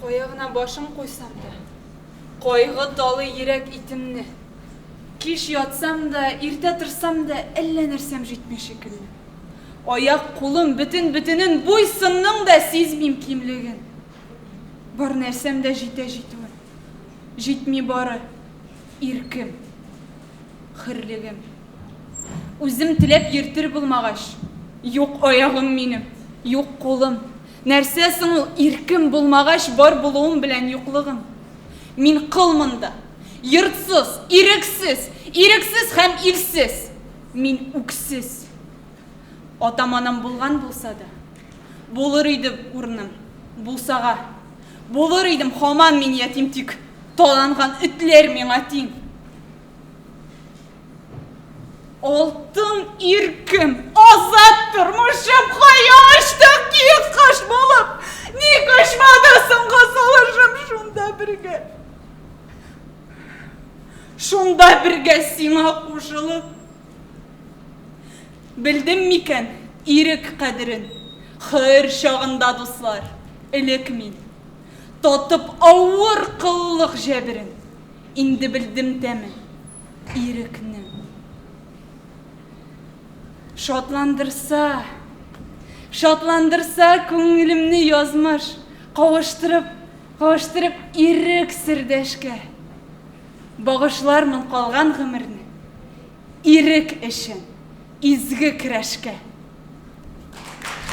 Қойығына башын қойсам да, қойғы далы ерек итімні. Кеш ятсам да, ерте тұрсам да, әлі нәрсем жетме шекілі. Аяқ қолым бүтін-бүтінін бойсынның да сезмейм кемлігін. Бар нәрсем де жете-жетуін. Жетмей бары иркім, хірлігім. Өзім тілеп ертір болмағаш. Йоқ аяғым менім, йоқ қолым. Нәрсесің ол иркім болмағаш бар болуым білән йоқлығым. Мен қылмында, йыртсыз, ирексіз һәм илсіз. Мен үксіз. Атаманам болған болса да, болыр едім орным, болсаға. Болыр едім хаман мен ятим тек таланған үтлер мен атин. Алтын иркім, азат тұрмышым, қаяштық киіз қаш болып, не қашмадасың қасалышым шунда бірге сиңа қошылып. Білдім мекен ирік қадірін, қыр шағында достар, ілік мен. Татып ауыр қыллық жәбірін, инді білдім тәмін, ирікнің. Шатландырса көңілімні язмаш, қауыштырып ирік сірдәшке. Бағышлар мұн қалған ғымырны, ирік ішін, изгі кірәшке.